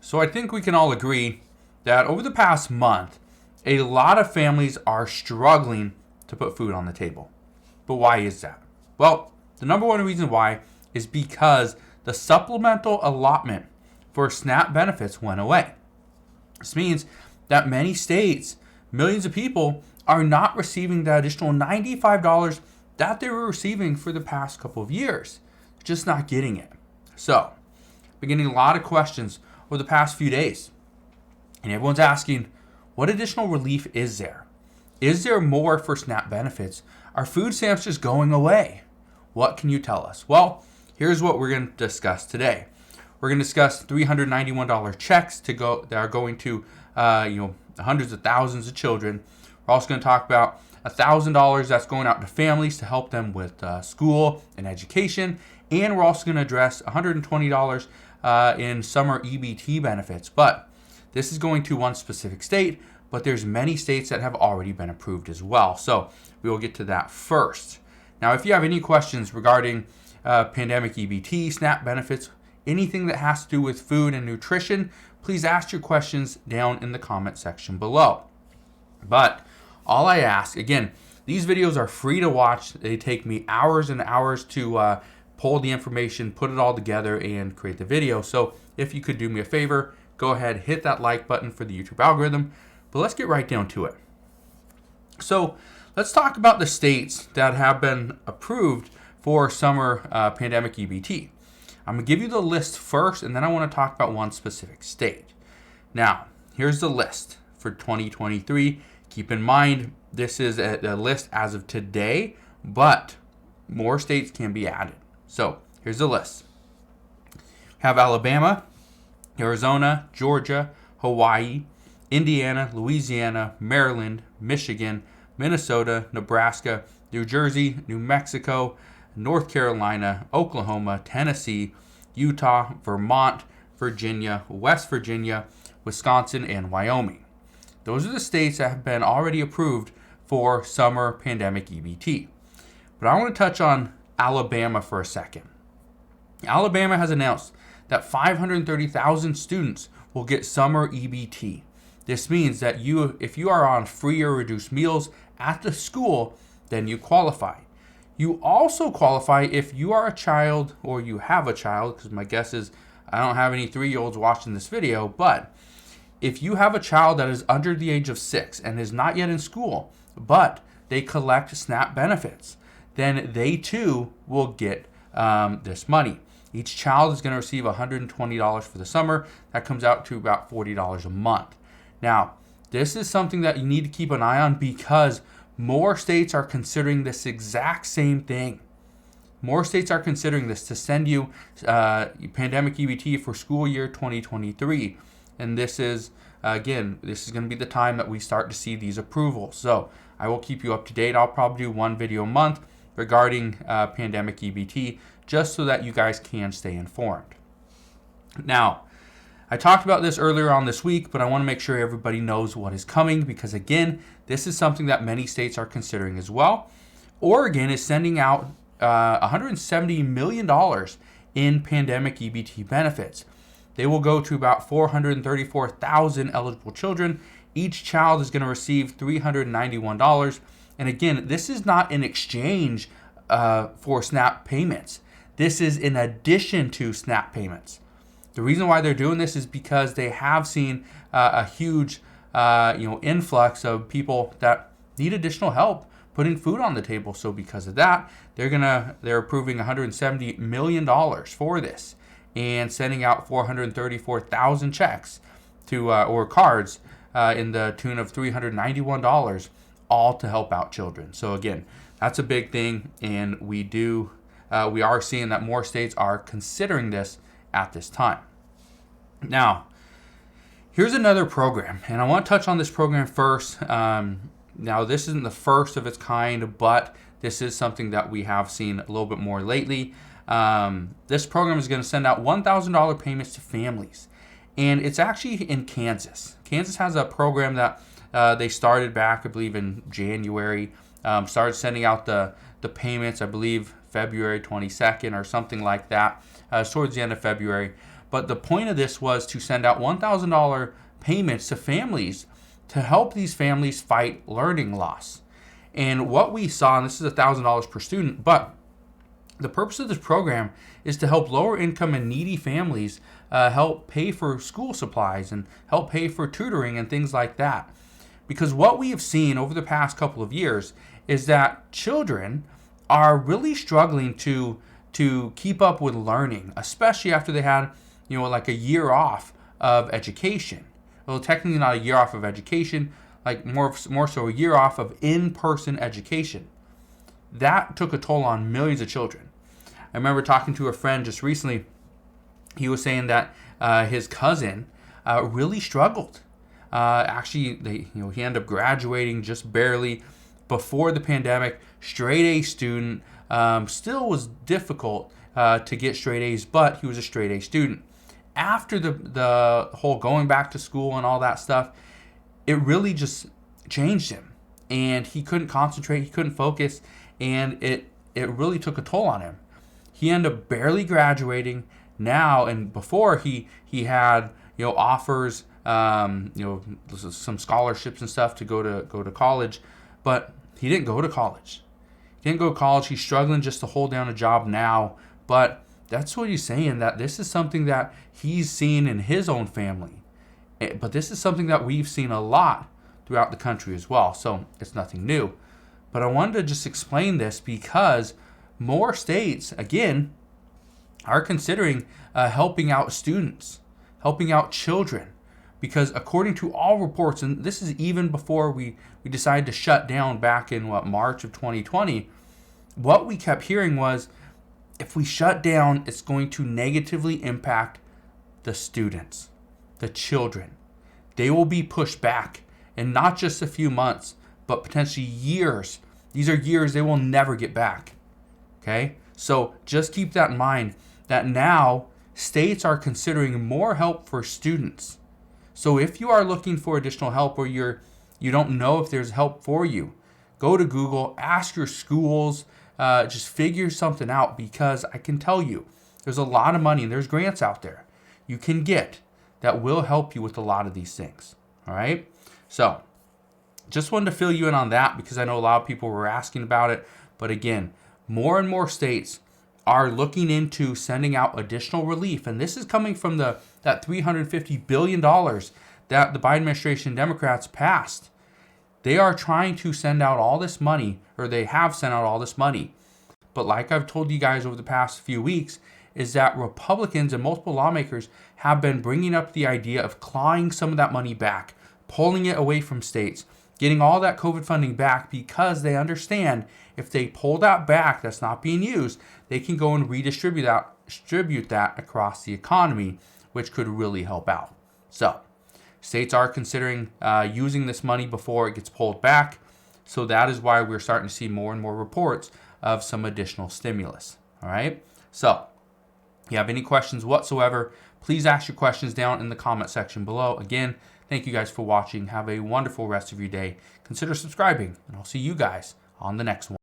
So I think we can all agree that over the past month, a lot of families are struggling to put food on the table. But why is that? Well, the number one reason why is because the supplemental allotment for SNAP benefits went away. This means that many states, millions of people, are not receiving the additional $95 that they were receiving for the past couple of years. Just not getting it. So, been getting a lot of questions over the past few days. And everyone's asking, what additional relief is there? Is there more for SNAP benefits? Are food stamps just going away? What can you tell us? Well, here's what we're going to discuss today. We're going to discuss $391 checks that are going to hundreds of thousands of children. We're also going to talk about $1,000 that's going out to families to help them with school and education. And we're also going to address $120 in summer EBT benefits. But this is going to one specific state, but there's many states that have already been approved as well. So we will get to that first. Now, if you have any questions regarding pandemic EBT, SNAP benefits, anything that has to do with food and nutrition, please ask your questions down in the comment section below. But all I ask, again, these videos are free to watch. They take me hours and hours to pull the information, put it all together, and create the video. So if you could do me a favor, go ahead, hit that like button for the YouTube algorithm. But let's get right down to it. So let's talk about the states that have been approved for summer pandemic EBT. I'm going to give you the list first, and then I want to talk about one specific state. Now, here's the list for 2023. Keep in mind, this is a list as of today, but more states can be added. So here's the list. We have Alabama, Arizona, Georgia, Hawaii, Indiana, Louisiana, Maryland, Michigan, Minnesota, Nebraska, New Jersey, New Mexico, North Carolina, Oklahoma, Tennessee, Utah, Vermont, Virginia, West Virginia, Wisconsin, and Wyoming. Those are the states that have been already approved for summer pandemic EBT. But I want to touch on Alabama for a second. Alabama has announced that 530,000 students will get summer EBT. This means that if you are on free or reduced meals at the school, then you qualify. You also qualify if you are a child or you have a child, because my guess is I don't have any 3-year-olds watching this video, but if you have a child that is under the age of 6 and is not yet in school, but they collect SNAP benefits, then they too will get this money. Each child is going to receive $120 for the summer. That comes out to about $40 a month. Now, this is something that you need to keep an eye on because more states are considering this exact same thing. More states are considering this to send you pandemic EBT for school year 2023. And this is, again, this is going to be the time that we start to see these approvals. So I will keep you up to date. I'll probably do one video a month regarding pandemic EBT just so that you guys can stay informed. Now, I talked about this earlier on this week, but I want to make sure everybody knows what is coming because, again, this is something that many states are considering as well. Oregon is sending out $170 million in pandemic EBT benefits. They will go to about 434,000 eligible children. Each child is going to receive $391. And again, this is not in exchange for SNAP payments. This is in addition to SNAP payments. The reason why they're doing this is because they have seen a huge influx of people that need additional help putting food on the table. So because of that, they're approving $170 million for this and sending out 434,000 checks to or cards in the tune of $391, all to help out children. So again, that's a big thing, and we are seeing that more states are considering this at this time. Now, here's another program, and I want to touch on this program first. Now, this isn't the first of its kind, but this is something that we have seen a little bit more lately. This program is going to send out $1,000 payments to families, and it's actually in Kansas. Kansas has a program that they started back, I believe, in January. Started sending out the payments, I believe, February 22nd or something like that, towards the end of February. But the point of this was to send out $1,000 payments to families to help these families fight learning loss. And what we saw, and this is $1,000 per student, but the purpose of this program is to help lower income and needy families help pay for school supplies and help pay for tutoring and things like that. Because what we have seen over the past couple of years is that children are really struggling to keep up with learning, especially after they had, like a year off of education. Well, technically not a year off of education, like more so a year off of in-person education. That took a toll on millions of children. I remember talking to a friend just recently. He was saying that his cousin really struggled. Actually, he ended up graduating just barely before the pandemic. Straight A student. Still was difficult to get straight A's, but he was a straight A student. After the whole going back to school and all that stuff, it really just changed him. And he couldn't concentrate, he couldn't focus, and it really took a toll on him. He ended up barely graduating now, and before he had offers, some scholarships and stuff to go to college, but he didn't go to college. He's struggling just to hold down a job now, but that's what he's saying, that this is something that he's seen in his own family. But this is something that we've seen a lot throughout the country as well, so it's nothing new. But I wanted to just explain this because more states, again, are considering helping out students, helping out children. Because according to all reports, and this is even before we decided to shut down back in March of 2020, what we kept hearing was, if we shut down, it's going to negatively impact the students, the children. They will be pushed back, and not just a few months, but potentially years. These are years they will never get back. Okay? So just keep that in mind, that now states are considering more help for students. So if you are looking for additional help, or you don't know if there's help for you, go to Google, ask your schools, just figure something out, because I can tell you there's a lot of money and there's grants out there you can get that will help you with a lot of these things. All right? So just wanted to fill you in on that because I know a lot of people were asking about it. But again, more and more states are looking into sending out additional relief. And this is coming from that $350 billion that the Biden administration Democrats passed. They are trying to send out all this money, or they have sent out all this money. But like I've told you guys over the past few weeks, is that Republicans and multiple lawmakers have been bringing up the idea of clawing some of that money back, pulling it away from states, getting all that COVID funding back, because they understand if they pull that back that's not being used, they can go and distribute that across the economy, which could really help out. So states are considering using this money before it gets pulled back. So that is why we're starting to see more and more reports of some additional stimulus. All right. So if you have any questions whatsoever, please ask your questions down in the comment section below. Again, thank you guys for watching. Have a wonderful rest of your day. Consider subscribing, and I'll see you guys on the next one.